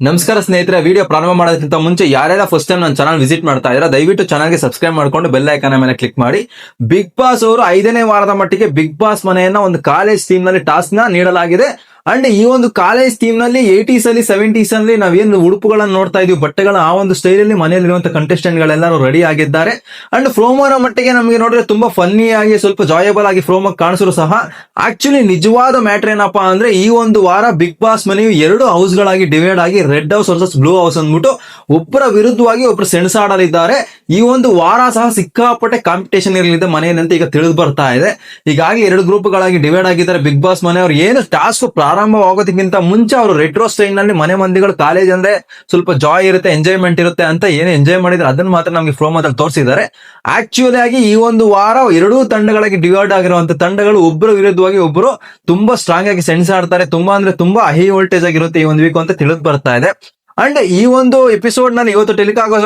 ನಮಸ್ಕಾರ ಸ್ನೇಹಿತರೆ, ವಿಡಿಯೋ ಪ್ರಾರಂಭ ಮಾಡೋದಕ್ಕಿಂತ ಮುಂಚೆ ಯಾರೆಲ್ಲ ಫಸ್ಟ್ ಟೈಮ್ ನನ್ನ ಚಾನಲ್ ವಿಸಿಟ್ ಮಾಡ್ತಾ ಇದ್ದಾರೆ ದಯವಿಟ್ಟು ಚಾನಲ್ಗೆ ಸಬ್ಸ್ಕ್ರೈಬ್ ಮಾಡ್ಕೊಂಡು ಬೆಲ್ ಐಕಾನ್ ಮೇಲೆ ಕ್ಲಿಕ್ ಮಾಡಿ. ಬಿಗ್ ಬಾಸ್ ಅವರು 5ನೇ ವಾರದ ಮಟ್ಟಿಗೆ ಬಿಗ್ ಬಾಸ್ ಮನೆಯನ್ನ ಒಂದು ಕಾಲೇಜ್ ಥೀಮ್ ನಲ್ಲಿ ಟಾಸ್ಕ್ ನ ನೀಡಲಾಗಿದೆ. ಅಂಡ್ ಈ ಒಂದು ಕಾಲೇಜ್ ಥೀಮ್ ನಲ್ಲಿ 80s ಅಲ್ಲಿ 70s ಅಲ್ಲಿ ನಾವೇನು ಉಡುಪುಗಳನ್ನು ನೋಡ್ತಾ ಇದೀವಿ, ಬಟ್ಟೆಗಳ ಆ ಒಂದು ಸ್ಟೈಲ್ ಅಲ್ಲಿ ಮನೆಯಲ್ಲಿರುವಂತಹ ಕಂಟೆಸ್ಟೆಂಟ್ ಗಳೆಲ್ಲರೂ ರೆಡಿ ಆಗಿದ್ದಾರೆ. ಅಂಡ್ ಫ್ರೋಮೋನ ಮಟ್ಟಿಗೆ ನಮಗೆ ನೋಡಿದ್ರೆ ತುಂಬಾ ಫನ್ನಿ ಆಗಿ ಸ್ವಲ್ಪ ಜಾಯಬಲ್ ಆಗಿ ಫ್ರೋಮೋ ಕಾಣಿಸಿದ್ರು ಸಹ ಆಕ್ಚುಲಿ ನಿಜವಾದ ಮ್ಯಾಟರ್ ಏನಪ್ಪಾ ಅಂದ್ರೆ ಈ ಒಂದು ವಾರ ಬಿಗ್ ಬಾಸ್ ಮನೆಯು 2 ಹೌಸ್ ಗಳಾಗಿ ಡಿವೈಡ್ ಆಗಿ red house versus blue house ಅಂದ್ಬಿಟ್ಟು ಒಬ್ಬರ ವಿರುದ್ಧವಾಗಿ ಒಬ್ಬರು ಸೆಣಸಾಡಲಿದ್ದಾರೆ. ಈ ಒಂದು ವಾರ ಸಹ ಸಿಕ್ಕಾಪಟ್ಟೆ ಕಾಂಪಿಟೇಷನ್ ಇರಲಿದೆ ಮನೆಯಲ್ಲಿ ಅಂತ ಈಗ ತಿಳಿದು ಬರ್ತಾ ಇದೆ. ಈಗಾಗಲೇ 2 ಗ್ರೂಪ್ ಗಳಾಗಿ ಡಿವೈಡ್ ಆಗಿದ್ದಾರೆ ಬಿಗ್ ಬಾಸ್ ಮನೆಯವರು. ಏನು ಟಾಸ್ಕ್ ಪ್ರಾರಂಭವಾಗೋದಕ್ಕಿಂತ ಮುಂಚೆ ಅವರು ರೆಟ್ರೋ ಸ್ಟೈಲ್ ನಲ್ಲಿ ಮನೆ ಮಂದಿಗಳು ಕಾಲೇಜ್ ಅಂದ್ರೆ ಸ್ವಲ್ಪ ಜಾಯ್ ಇರುತ್ತೆ, ಎಂಜಾಯ್ಮೆಂಟ್ ಇರುತ್ತೆ ಅಂತ ಏನು ಎಂಜಾಯ್ ಮಾಡಿದ್ರೆ ಅದನ್ನ ಮಾತ್ರ ನಮಗೆ ಫ್ರೋಮೋದಲ್ಲಿ ತೋರಿಸಿದ್ದಾರೆ. ಆಕ್ಚುಲಿ ಆಗಿ ಈ ಒಂದು ವಾರ 2 ತಂಡಗಳಾಗಿ ಡಿವೈಡ್ ಆಗಿರುವಂತ ತಂಡಗಳು ಒಬ್ಬರು ವಿರುದ್ಧವಾಗಿ ಒಬ್ಬರು ತುಂಬಾ ಸ್ಟ್ರಾಂಗ್ ಆಗಿ ಸೆಣಸಾಡ್ತಾರೆ. ತುಂಬಾ ಅಂದ್ರೆ ತುಂಬಾ ಹೈ ವೋಲ್ಟೇಜ್ ಆಗಿರುತ್ತೆ ಈ ಒಂದು ವೀಕ್ ಅಂತ ತಿಳಿದು ಬರ್ತಾ ಇದೆ. ಅಂಡ್ ಈ ಒಂದು ಎಪಿಸೋಡ್ ನಲ್ಲಿ ಇವತ್ತು ಟೆಲಿಕಾಗೋ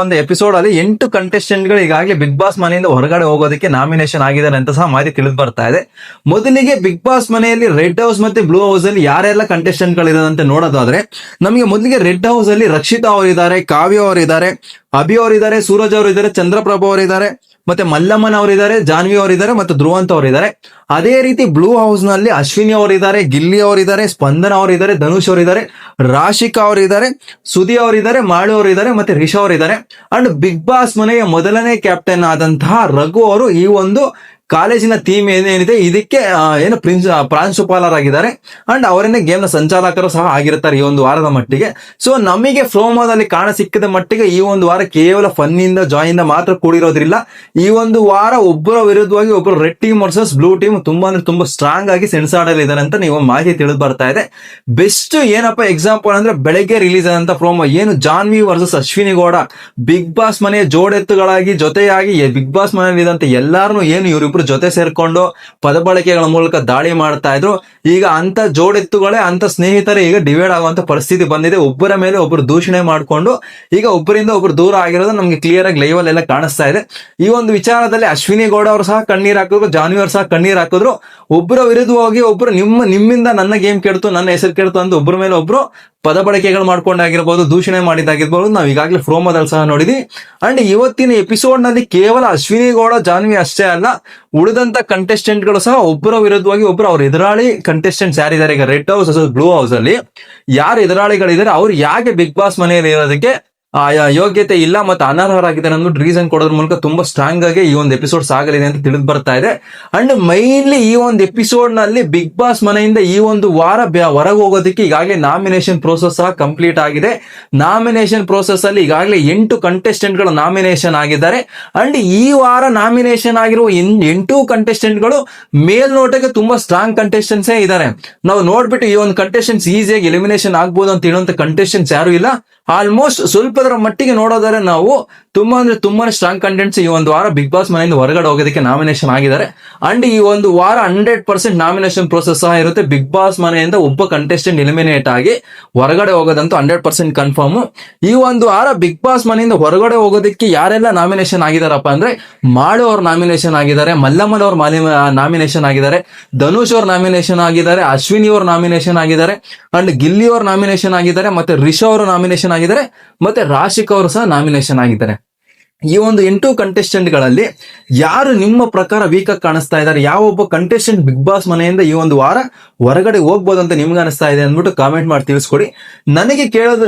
ಒಂದು ಎಪಿಸೋಡ್ ಅಲ್ಲಿ 8 ಕಂಟೆಸ್ಟೆಂಟ್ ಗಳು ಈಗಾಗಲೇ ಬಿಗ್ ಬಾಸ್ ಮನೆಯಿಂದ ಹೊರಗಡೆ ಹೋಗೋದಕ್ಕೆ ನಾಮಿನೇಷನ್ ಆಗಿದ್ದಾರೆ ಅಂತ ಸಹ ಮಾಹಿತಿ ತಿಳಿದು ಬರ್ತಾ ಇದೆ. ಮೊದಲಿಗೆ ಬಿಗ್ ಬಾಸ್ ಮನೆಯಲ್ಲಿ ರೆಡ್ ಹೌಸ್ ಮತ್ತೆ ಬ್ಲೂ ಹೌಸ್ ಅಲ್ಲಿ ಯಾರೆಲ್ಲ ಕಂಟೆಸ್ಟೆಂಟ್ ಗಳು ಇರೋದಂತೆ ನೋಡೋದಾದ್ರೆ ನಮಗೆ ಮೊದಲಿಗೆ ರೆಡ್ ಹೌಸ್ ಅಲ್ಲಿ ರಕ್ಷಿತಾ ಅವರಿದ್ದಾರೆ, ಕಾವ್ಯ ಅವರಿದ್ದಾರೆ, ಅಭಿ ಅವರಿದ್ದಾರೆ, ಸೂರಜ್ ಅವರಿದ್ದಾರೆ, ಚಂದ್ರಪ್ರಭಾ ಅವರಿದ್ದಾರೆ, ಮತ್ತೆ ಮಲ್ಲಮ್ಮನ್ ಅವರಿದ್ದಾರೆ, ಜಾನ್ವಿ ಅವರಿದ್ದಾರೆ ಮತ್ತು ಧ್ರುವಂತ್ ಅವರಿದ್ದಾರೆ. ಅದೇ ರೀತಿ ಬ್ಲೂ ಹೌಸ್ ನಲ್ಲಿ ಅಶ್ವಿನಿ ಅವರಿದ್ದಾರೆ, ಗಿಲ್ಲಿ ಅವರಿದ್ದಾರೆ, ಸ್ಪಂದನ ಅವರಿದ್ದಾರೆ, ಧನುಷ್ ಅವರಿದ್ದಾರೆ, ರಾಶಿಕಾ ಅವರಿದ್ದಾರೆ, ಸುದಿ ಅವರಿದ್ದಾರೆ, ಮಾಳು ಅವರಿದ್ದಾರೆ ಮತ್ತೆ ರಿಷಾ ಅವರಿದ್ದಾರೆ. ಅಂಡ್ ಬಿಗ್ ಬಾಸ್ ಮನೆಯ ಮೊದಲನೇ ಕ್ಯಾಪ್ಟನ್ ಆದಂತಹ ರಘು ಅವರು ಈ ಒಂದು ಕಾಲೇಜಿನ ಥೀಮ್ ಏನೇನಿದೆ ಇದಕ್ಕೆ ಏನು ಪ್ರಾಂಶುಪಾಲರಾಗಿದ್ದಾರೆ. ಅಂಡ್ ಅವರನ್ನೇ ಗೇಮ್ ನ ಸಂಚಾಲಕರು ಸಹ ಆಗಿರುತ್ತಾರೆ ಈ ಒಂದು ವಾರದ ಮಟ್ಟಿಗೆ. ಸೊ ನಮಗೆ ಫ್ರೋಮೋದಲ್ಲಿ ಕಾಣ ಸಿಕ್ಕಿದ ಮಟ್ಟಿಗೆ ಈ ಒಂದು ವಾರ ಕೇವಲ ಫನ್ ಇಂದ ಜಾಯ್ ಇಂದ ಮಾತ್ರ ಕೂಡಿರೋದ್ರಿಲ್ಲ. ಈ ಒಂದು ವಾರ ಒಬ್ಬರ ವಿರುದ್ಧವಾಗಿ ಒಬ್ಬರು red team versus blue team ತುಂಬಾ ಅಂದ್ರೆ ತುಂಬಾ ಸ್ಟ್ರಾಂಗ್ ಆಗಿ ಸೆಣಸಾಡಲಿದ್ದಾರೆ ಅಂತ ನೀವು ಮಾಹಿತಿ ತಿಳಿದು ಬರ್ತಾ ಇದೆ. ಬೆಸ್ಟ್ ಏನಪ್ಪಾ ಎಕ್ಸಾಂಪಲ್ ಅಂದ್ರೆ ಬೆಳಗ್ಗೆ ರಿಲೀಸ್ ಆದಂತ ಫ್ರೋಮೋ ಏನು Janhvi versus Ashwini Gowda Bigg Boss ಮನೆಯ ಜೋಡೆತ್ತುಗಳಾಗಿ ಜೊತೆಯಾಗಿ ಬಿಗ್ ಬಾಸ್ ಮನೆಯಲ್ಲಿ ಇದ್ದಂತ ಎಲ್ಲಾರನು ಏನು ಇವರಿಬ್ರು ಜೊತೆ ಸೇರ್ಕೊಂಡು ಪದಬಳಕೆಗಳ ಮೂಲಕ ದಾಳಿ ಮಾಡ್ತಾ ಇದ್ರು. ಈಗ ಅಂತ ಜೋಡೆತ್ತುಗಳೇ ಅಂತ ಸ್ನೇಹಿತರೇ ಈಗ ಡಿವೈಡ್ ಆಗುವಂತ ಪರಿಸ್ಥಿತಿ ಬಂದಿದೆ. ಒಬ್ಬರ ಮೇಲೆ ಒಬ್ಬರು ದೂಷಣೆ ಮಾಡಿಕೊಂಡು ಈಗ ಒಬ್ಬರಿಂದ ಒಬ್ಬರು ದೂರ ಆಗಿರೋದು ನಮ್ಗೆ ಕ್ಲಿಯರ್ ಆಗಿ ಲೈವ್ ಅಲ್ಲೆಲ್ಲ ಕಾಣಿಸ್ತಾ ಇದೆ. ಈ ಒಂದು ವಿಚಾರದಲ್ಲಿ ಅಶ್ವಿನಿ ಗೌಡ ಅವರು ಸಹ ಕಣ್ಣೀರ್ ಹಾಕಿದ್ರು, ಜಾನ್ವಿ ಅವರು ಸಹ ಕಣ್ಣೀರ್ ಹಾಕಿದ್ರು. ಒಬ್ಬರ ವಿರುದ್ಧವಾಗಿ ಒಬ್ರು ನಿಮ್ಮಿಂದ ನನ್ನ ಗೇಮ್ ಕೆಡ್ತು, ನನ್ನ ಹೆಸರು ಕೆಡ್ತು ಅಂತ ಒಬ್ಬರ ಮೇಲೆ ಒಬ್ರು ಪದ ಬಳಕೆಗಳು ಮಾಡ್ಕೊಂಡಾಗಿರ್ಬೋದು, ದೂಷಣೆ ಮಾಡಿದಾಗಿರ್ಬೋದು ನಾವು ಈಗಾಗಲೇ ಫ್ರೋಮೋದಲ್ಲಿ ಸಹ ನೋಡಿದ್ವಿ. ಅಂಡ್ ಇವತ್ತಿನ ಎಪಿಸೋಡ್ ನಲ್ಲಿ ಕೇವಲ ಅಶ್ವಿನಿ ಗೌಡ, ಜಾನ್ವಿ ಅಷ್ಟೇ ಅಲ್ಲ, ಉಳಿದಂತ ಕಂಟೆಸ್ಟೆಂಟ್ ಗಳು ಸಹ ಒಬ್ಬರ ವಿರುದ್ಧವಾಗಿ ಒಬ್ಬರು ಅವ್ರ ಎದುರಾಳಿ ಕಂಟೆಸ್ಟೆಂಟ್ಸ್ ಯಾರಿದ್ದಾರೆ ಈಗ ರೆಡ್ ಹೌಸ್ ಬ್ಲೂ ಹೌಸ್ ಅಲ್ಲಿ ಯಾರು ಎದುರಾಳಿಗಳಿದ್ದಾರೆ ಅವ್ರು ಯಾಕೆ ಬಿಗ್ ಬಾಸ್ ಮನೆಯಲ್ಲಿ ಇರೋದಕ್ಕೆ ಯೋಗ್ಯತೆ ಇಲ್ಲ ಮತ್ತೆ ಅನರ್ಹರಾಗಿದ್ದಾರೆ ಅಂದ್ಬಿಟ್ಟು ರೀಸನ್ ಕೊಡೋದ್ರ ಮೂಲಕ ತುಂಬಾ ಸ್ಟ್ರಾಂಗ್ ಆಗಿ ಈ ಒಂದು ಎಪಿಸೋಡ್ ಸಾಗಲಿದೆ ಅಂತ ತಿಳಿದು ಬರ್ತಾ ಇದೆ. ಅಂಡ್ ಮೈನ್ಲಿ ಈ ಒಂದು ಎಪಿಸೋಡ್ ನಲ್ಲಿ ಬಿಗ್ ಬಾಸ್ ಮನೆಯಿಂದ ಈ ಒಂದು ವಾರ ಹೊರಗೆ ಹೋಗೋದಕ್ಕೆ ಈಗಾಗಲೇ ನಾಮಿನೇಷನ್ ಪ್ರೋಸೆಸ್ ಸಹ ಕಂಪ್ಲೀಟ್ ಆಗಿದೆ. ನಾಮಿನೇಷನ್ ಪ್ರೋಸೆಸ್ ಅಲ್ಲಿ ಈಗಾಗಲೇ 8 ಕಂಟೆಸ್ಟೆಂಟ್ ಗಳು ನಾಮಿನೇಷನ್ ಆಗಿದ್ದಾರೆ. ಅಂಡ್ ಈ ವಾರ ನಾಮಿನೇಷನ್ ಆಗಿರುವ 8 ಕಂಟೆಸ್ಟೆಂಟ್ ಗಳು ಮೇಲ್ನೋಟಕ್ಕೆ ತುಂಬಾ ಸ್ಟ್ರಾಂಗ್ ಕಂಟೆಸ್ಟೆಂಟ್ಸ್ ಇದ್ದಾರೆ. ನಾವು ನೋಡ್ಬಿಟ್ಟು ಈ ಒಂದು ಕಂಟೆಸ್ಟೆಂಟ್ಸ್ ಈಸಿಯಾಗಿ ಎಲಿಮಿನೇಷನ್ ಆಗ್ಬೋದು ಅಂತ ಹೇಳುವಂತ ಕಂಟೆಸ್ಟೆಂಟ್ಸ್ ಯಾರು ಇಲ್ಲ. ಆಲ್ಮೋಸ್ಟ್ ಸ್ವಲ್ಪದರ ಮಟ್ಟಿಗೆ ನೋಡೋದಾದ್ರೆ ನಾವು ತುಂಬಾನೇ ಸ್ಟ್ರಾಂಗ್ ಕಂಟೆಂಟ್ಸ್ ಈ ಒಂದು ವಾರ ಬಿಗ್ ಬಾಸ್ ಮನೆಯಿಂದ ಹೊರಗಡೆ ಹೋಗೋದಕ್ಕೆ ನಾಮಿನೇಷನ್ ಆಗಿದ್ದಾರೆ. ಅಂಡ್ ಈ ಒಂದು ವಾರ 100% ನಾಮಿನೇಷನ್ ಪ್ರೋಸೆಸ್ ಸಹ ಇರುತ್ತೆ. ಬಿಗ್ ಬಾಸ್ ಮನೆಯಿಂದ ಒಬ್ಬ ಕಂಟೆಸ್ಟೆಂಟ್ ಎಲಿಮಿನೇಟ್ ಆಗಿ ಹೊರಗಡೆ ಹೋಗೋದಂತೂ 100% ಕನ್ಫರ್ಮ್. ಈ ಒಂದು ವಾರ ಬಿಗ್ ಬಾಸ್ ಮನೆಯಿಂದ ಹೊರಗಡೆ ಹೋಗೋದಕ್ಕೆ ಯಾರೆಲ್ಲ ನಾಮಿನೇಷನ್ ಆಗಿದಾರಪ್ಪ ಅಂದ್ರೆ ಮಾಳು ಅವ್ರ ನಾಮಿನೇಷನ್ ಆಗಿದ್ದಾರೆ, ಮಲ್ಲಮ್ಮನ್ ಅವ್ರ ನಾಮಿನೇಷನ್ ಆಗಿದ್ದಾರೆ, ಧನುಷ್ ಅವ್ರ ನಾಮಿನೇಷನ್ ಆಗಿದ್ದಾರೆ, ಅಶ್ವಿನಿ ಅವ್ರ ನಾಮಿನೇಷನ್ ಆಗಿದ್ದಾರೆ, ಅಂಡ್ ಗಿಲ್ಲಿ ಅವ್ರ ನಾಮಿನೇಷನ್ ಆಗಿದ್ದಾರೆ, ಮತ್ತೆ ರಿಷಾ ಅವರು ನಾಮಿನೇಷನ್ ಆಗಿದ್ದಾರೆ, ಮತ್ತೆ ರಾಶಿಕಾ ಅವರು ಸಹ ನಾಮಿನೇಷನ್ ಆಗಿದ್ದಾರೆ. ಈ ಒಂದು 8 ಕಂಟೆಸ್ಟೆಂಟ್ ಗಳಲ್ಲಿ ಯಾರು ನಿಮ್ಮ ಪ್ರಕಾರ ವೀಕ್ ಆಗಿ ಕಾಣಿಸ್ತಾ ಇದ್ದಾರೆ, ಯಾವ ಒಬ್ಬ ಕಂಟೆಸ್ಟೆಂಟ್ ಬಿಗ್ ಬಾಸ್ ಮನೆಯಿಂದ ಈ ಒಂದು ವಾರ ಹೊರಗಡೆ ಹೋಗ್ಬೋದು ಅಂತ ನಿಮ್ಗೆ ಅನಿಸ್ತಾ ಇದೆ ಅಂದ್ಬಿಟ್ಟು ಕಾಮೆಂಟ್ ಮಾಡಿ ತಿಳಿಸ್ಕೊಡಿ. ನನಗೆ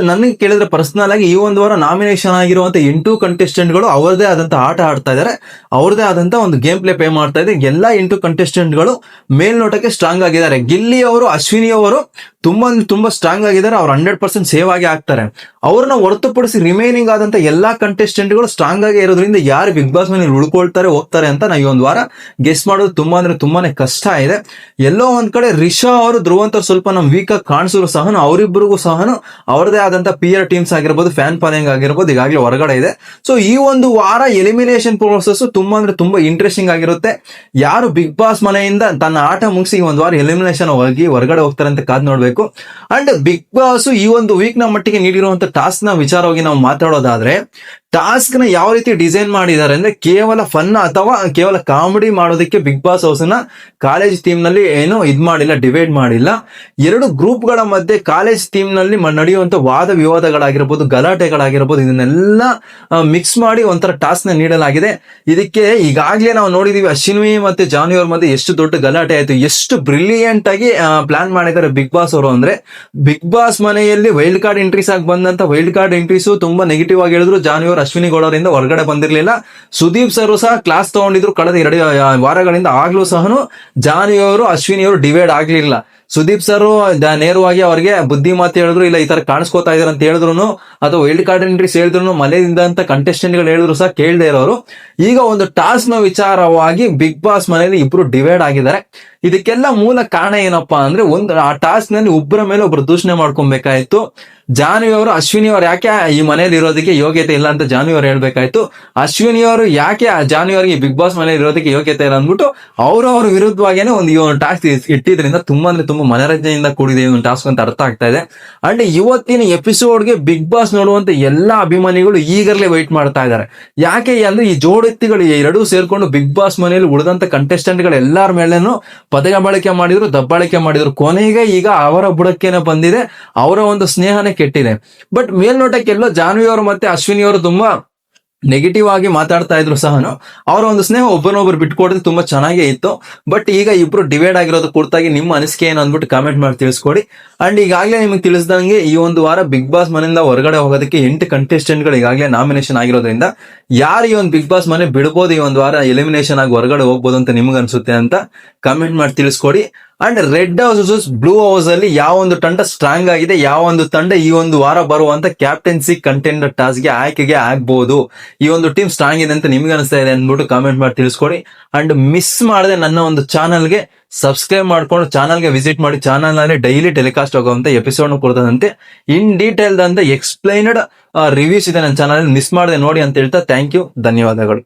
ಕೇಳಿದ್ರೆ ಪರ್ಸನಲ್ ಆಗಿ ಈ ಒಂದು ವಾರ ನಾಮಿನೇಷನ್ ಆಗಿರುವಂತ 8 ಕಂಟೆಸ್ಟೆಂಟ್ ಗಳು ಅವರದೇ ಆದಂತ ಆಟ ಆಡ್ತಾ ಇದ್ದಾರೆ, ಅವ್ರದೇ ಆದಂತ ಒಂದು ಗೇಮ್ ಪ್ಲೇ ಮಾಡ್ತಾ ಇದೆ. ಎಲ್ಲಾ 8 ಕಂಟೆಸ್ಟೆಂಟ್ ಗಳು ಮೇಲ್ನೋಟಕ್ಕೆ ಸ್ಟ್ರಾಂಗ್ ಆಗಿದ್ದಾರೆ. ಗಿಲ್ಲಿ ಅವರು, ಅಶ್ವಿನಿ ಅವರು ತುಂಬಾ ಸ್ಟ್ರಾಂಗ್ ಆಗಿದ್ದಾರೆ, ಅವ್ರು 100% ಸೇವ್ ಆಗಿ ಆಗ್ತಾರೆ. ಅವ್ರನ್ನ ಹೊರತುಪಡಿಸಿ ರಿಮೈನಿಂಗ್ ಆದಂತ ಎಲ್ಲಾ ಕಂಟೆಸ್ಟೆಂಟ್ ಗಳು ಸ್ಟ್ರಾಂಗ್ ಆಗಿ ಇರೋದ್ರಿಂದ ಯಾರು ಬಿಗ್ ಬಾಸ್ ಮನೇಲಿ ಉಳ್ಕೊಳ್ತಾರೆ ಹೋಗ್ತಾರೆ ಅಂತ ನಾವು ಈ ಒಂದು ವಾರ ಗೆಸ್ ಮಾಡೋದು ತುಂಬಾನೇ ಕಷ್ಟ ಇದೆ. ಎಲ್ಲೋ ಒಂದ್ ಕಡೆ ರಿಷಾ ಅವರು, ಧ್ರುವಂತ್ ಅವರು ಸ್ವಲ್ಪ ನಮ್ ವೀಕ್ ಆಗಿ ಕಾಣಿಸಿದ್ರು ಸಹ ಅವರಿಬ್ಬರಿಗೂ ಸಹ ಅವ್ರದೇ ಆದಂತ PR ಟೀಮ್ಸ್ ಆಗಿರ್ಬೋದು, ಫ್ಯಾನ್ ಫಾಲೋಯಿಂಗ್ ಆಗಿರ್ಬೋದು ಈಗಾಗಲೇ ಹೊರಗಡೆ ಇದೆ. ಸೊ ಈ ಒಂದು ವಾರ ಎಲಿಮಿನೇಷನ್ ಪ್ರೋಸೆಸ್ ತುಂಬಾ ಇಂಟ್ರೆಸ್ಟಿಂಗ್ ಆಗಿರುತ್ತೆ. ಯಾರು ಬಿಗ್ ಬಾಸ್ ಮನೆಯಿಂದ ತನ್ನ ಆಟ ಮುಗಿಸಿ ಈ ಒಂದು ವಾರ ಎಲಿಮಿನೇಷನ್ ಹೋಗಿ ಹೊರಗಡೆ ಹೋಗ್ತಾರೆ ಅಂತ ಕಾದ್ ನೋಡ್ಬೇಕು. ಅಂಡ್ ಬಿಗ್ ಬಾಸ್ ಈ ಒಂದು ವೀಕ್ ನ ಮಟ್ಟಿಗೆ ನೀಡಿರುವಂತ ಟಾಸ್ಕ್ ನ ವಿಚಾರವಾಗಿ ನಾವು ಮಾತಾಡೋದಾದ್ರೆ ಟಾಸ್ಕ್ ನ ಯಾವ ರೀತಿ ಡಿಸೈನ್ ಮಾಡಿದ್ದಾರೆ ಅಂದ್ರೆ ಕೇವಲ ಫನ್ ಅಥವಾ ಕೇವಲ ಕಾಮಿಡಿ ಮಾಡೋದಕ್ಕೆ ಬಿಗ್ ಬಾಸ್ ಹೌಸ್ ನ ಕಾಲೇಜ್ ಥೀಮ್ ನಲ್ಲಿ ಏನು ಮಾಡಿಲ್ಲ, ಡಿವೈಡ್ ಮಾಡಿಲ್ಲ. ಎರಡು ಗ್ರೂಪ್ ಗಳ ಮಧ್ಯೆ ಕಾಲೇಜ್ ಥೀಮ್ ನಲ್ಲಿ ನಡೆಯುವಂತ ವಾದ ವಿವಾದಗಳಾಗಿರ್ಬೋದು, ಗಲಾಟೆಗಳಾಗಿರ್ಬೋದು, ಇದನ್ನೆಲ್ಲ ಮಿಕ್ಸ್ ಮಾಡಿ ಒಂಥರ ಟಾಸ್ಕ್ ನ ನೀಡಲಾಗಿದೆ. ಇದಕ್ಕೆ ಈಗಾಗಲೇ ನಾವು ನೋಡಿದೀವಿ ಅಶ್ವಿನಿ ಮತ್ತೆ ಜಾನ್ವಿ ಅವ್ರ ಮಧ್ಯೆ ಎಷ್ಟು ದೊಡ್ಡ ಗಲಾಟೆ ಆಯ್ತು, ಎಷ್ಟು ಬ್ರಿಲಿಯಂಟ್ ಆಗಿ ಪ್ಲಾನ್ ಮಾಡಿದ್ದಾರೆ ಬಿಗ್ ಬಾಸ್ ಅವರು. ಅಂದ್ರೆ ಬಿಗ್ ಬಾಸ್ ಮನೆಯಲ್ಲಿ ವೈಲ್ಡ್ ಕಾರ್ಡ್ ಎಂಟ್ರೀಸ್ ಆಗಿ ಬಂದಂತ ವೈಲ್ಡ್ ಕಾರ್ಡ್ ಎಂಟ್ರೀಸ್ ತುಂಬಾ ನೆಗೆಟಿವ್ ಆಗಿ ಹೇಳಿದ್ರು. ಜಾನ್ವಿ ಅವರು ಅಶ್ವಿನಿ ಗೌಡರಿಂದ ಹೊರಗಡೆ ಬಂದಿರಲಿಲ್ಲ. ಸುದೀಪ್ ಸರ್ ಸಹ ಕ್ಲಾಸ್ ತಗೊಂಡಿದ್ರು ಕಳೆದ 2 ವಾರಗಳಿಂದ. ಆಗ್ಲೂ ಸಹ ಜಾನ್ವಿ ಅವರು ಅಶ್ವಿನಿ ಅವರು ಡಿವೈಡ್ ಆಗ್ಲಿಲ್ಲ. ಸುದೀಪ್ ಸರ್ ನೇರವಾಗಿ ಅವ್ರಿಗೆ ಬುದ್ಧಿ ಮಾತು ಹೇಳಿದ್ರು, ಇಲ್ಲ ಈ ತರ ಕಾಣಿಸ್ಕೋತಾ ಇದಾರೆ ಅಂತ ಹೇಳಿದ್ರು, ಅಥವಾ ವೈಲ್ಡ್ ಕಾರ್ಡ್ ಎಂಟ್ರೀಸ್ ಹೇಳಿದ್ರು, ಮನೆಯಿಂದ ಅಂತ ಕಂಟೆಸ್ಟೆಂಟ್ ಗಳು ಹೇಳಿದ್ರು ಸಹ ಕೇಳದೆ ಇರೋರು ಈಗ ಒಂದು ಟಾಸ್ಕ್ ನ ವಿಚಾರವಾಗಿ ಬಿಗ್ ಬಾಸ್ ಮನೆಯಲ್ಲಿ ಇಬ್ರು ಡಿವೈಡ್ ಆಗಿದ್ದಾರೆ. ಇದಕ್ಕೆಲ್ಲ ಮೂಲ ಕಾರಣ ಏನಪ್ಪಾ ಅಂದ್ರೆ, ಒಂದು ಆ ಟಾಸ್ಕ್ ನಲ್ಲಿ ಒಬ್ಬರ ಮೇಲೆ ಒಬ್ರು ದೂಷಣೆ ಮಾಡ್ಕೊಬೇಕಾಯ್ತು. ಜಾನ್ವಿ ಅವರು ಅಶ್ವಿನಿ ಅವರು ಯಾಕೆ ಈ ಮನೆಯಲ್ಲಿ ಇರೋದಕ್ಕೆ ಯೋಗ್ಯತೆ ಇಲ್ಲ ಅಂತ ಜಾನ್ವಿ ಅವರು ಹೇಳ್ಬೇಕಾಯ್ತು. ಅಶ್ವಿನಿ ಅವರು ಯಾಕೆ ಜಾನ್ವಿ ಅವರಿಗೆ ಬಿಗ್ ಬಾಸ್ ಮನೆಯಲ್ಲಿ ಇರೋದಕ್ಕೆ ಯೋಗ್ಯತೆ ಇಲ್ಲ ಅಂದ್ಬಿಟ್ಟು ಅವ್ರ ವಿರುದ್ಧವಾಗೇನೆ ಒಂದು ಟಾಸ್ಕ್ ಇಟ್ಟಿದ್ರಿಂದ ತುಂಬಾ ಅಂದ್ರೆ ತುಂಬಾ ಮನರಂಜನೆಯಿಂದ ಕೂಡಿದೆ ಒಂದು ಟಾಸ್ಕ್ ಅಂತ ಅರ್ಥ ಆಗ್ತಾ ಇದೆ. ಅಂಡ್ ಇವತ್ತಿನ ಎಪಿಸೋಡ್ಗೆ ಬಿಗ್ ಬಾಸ್ ನೋಡುವಂತ ಎಲ್ಲಾ ಅಭಿಮಾನಿಗಳು ಈಗಲೇ ವೈಟ್ ಮಾಡ್ತಾ ಇದ್ದಾರೆ. ಯಾಕೆ ಅಂದ್ರೆ ಈ ಜೋಡೆತ್ತಿಗಳು ಎರಡೂ ಸೇರ್ಕೊಂಡು ಬಿಗ್ ಬಾಸ್ ಮನೆಯಲ್ಲಿ ಉಳಿದಂತ ಕಂಟೆಸ್ಟೆಂಟ್ ಗಳು ಎಲ್ಲರ ಮೇಲೇನು ಪದಬಳಕೆ ಮಾಡಿದ್ರು, ದಬ್ಬಾಳಿಕೆ ಮಾಡಿದ್ರು. ಕೊನೆಗೆ ಈಗ ಅವರ ಬುಡಕ್ಕೇನೆ ಬಂದಿದೆ, ಅವರ ಒಂದು ಸ್ನೇಹನೇ ಕೆಟ್ಟಿದೆ. ಬಟ್ ಮೇಲ್ನೋಟಕ್ಕೆಲ್ಲೋ ಜಾನ್ವಿ ಅವರು ಮತ್ತೆ ಅಶ್ವಿನಿ ಅವರು ತುಂಬಾ ನೆಗೆಟಿವ್ ಆಗಿ ಮಾತಾಡ್ತಾ ಇದ್ರು ಸಹ ಅವರ ಒಂದು ಸ್ನೇಹ ಒಬ್ಬರನ್ನೊಬ್ಬರು ಬಿಟ್ಕೊಡೋದು ತುಂಬಾ ಚೆನ್ನಾಗೇ ಇತ್ತು. ಬಟ್ ಈಗ ಇಬ್ರು ಡಿವೈಡ್ ಆಗಿರೋದು ಕುರಿತಾಗಿ ನಿಮ್ಮ ಅನಿಸಿಕೆ ಏನು ಅಂದ್ಬಿಟ್ಟು ಕಾಮೆಂಟ್ ಮಾಡಿ ತಿಳಿಸ್ಕೊಡಿ. ಅಂಡ್ ಈಗಾಗಲೇ ನಿಮಗೆ ತಿಳಿಸ್ದಂಗೆ ಈ ಒಂದು ವಾರ ಬಿಗ್ ಬಾಸ್ ಮನೆಯಿಂದ ಹೊರಗಡೆ ಹೋಗೋದಕ್ಕೆ 8 ಕಂಟೆಸ್ಟೆಂಟ್ ಗಳು ಈಗಾಗಲೇ ನಾಮಿನೇಷನ್ ಆಗಿರೋದ್ರಿಂದ ಯಾರು ಈ ಒಂದು ಬಿಗ್ ಬಾಸ್ ಮನೆ ಬಿಡ್ಬೋದು, ಈ ಒಂದು ವಾರ ಎಲಿಮಿನೇಷನ್ ಆಗಿ ಹೊರಗಡೆ ಹೋಗ್ಬೋದು ಅಂತ ನಿಮ್ಗೆ ಅನ್ಸುತ್ತೆ ಅಂತ ಕಾಮೆಂಟ್ ಮಾಡಿ ತಿಳಿಸ್ಕೊಡಿ. And red house versus blue house ಅಲ್ಲಿ ಯಾವ ಒಂದು ತಂಡ ಸ್ಟ್ರಾಂಗ್ ಆಗಿದೆ, ಯಾವ ಒಂದು ತಂಡ ಈ ಒಂದು ವಾರ ಬರುವಂತ ಕ್ಯಾಪ್ಟನ್ಸಿ ಕಂಟೆಂಡರ್ ಟಾಸ್ಕ್ ಗೆ ಆಯ್ಕೆಗೆ ಆಗ್ಬಹುದು, ಈ ಒಂದು ಟೀಮ್ ಸ್ಟ್ರಾಂಗ್ ಇದೆ ಅಂತ ನಿಮ್ಗೆ ಅನಿಸ್ತಾ ಇದೆ ಅಂದ್ಬಿಟ್ಟು ಕಾಮೆಂಟ್ ಮಾಡಿ ತಿಳಿಸ್ಕೊಡಿ. ಅಂಡ್ ಮಿಸ್ ಮಾಡದೆ ನನ್ನ ಒಂದು ಚಾನಲ್ಗೆ ಸಬ್ಸ್ಕ್ರೈಬ್ ಮಾಡ್ಕೊಂಡು ಚಾನಲ್ಗೆ ವಿಸಿಟ್ ಮಾಡಿ. ಚಾನಲ್ ನಲ್ಲಿ ಡೈಲಿ ಟೆಲಿಕಾಸ್ಟ್ ಆಗುವಂತ ಎಪಿಸೋಡ್ ಕೊಡ್ತದಂತೆ ಇನ್ ಡೀಟೇಲ್ ಅಂತ ಎಕ್ಸ್ಪ್ಲೈನ್ಡ್ ರಿವ್ಯೂಸ್ ಇದೆ ನನ್ನ ಚಾನಲ್, ಮಿಸ್ ಮಾಡದೆ ನೋಡಿ ಅಂತ ಹೇಳ್ತಾ ಥ್ಯಾಂಕ್ ಯು, ಧನ್ಯವಾದಗಳು.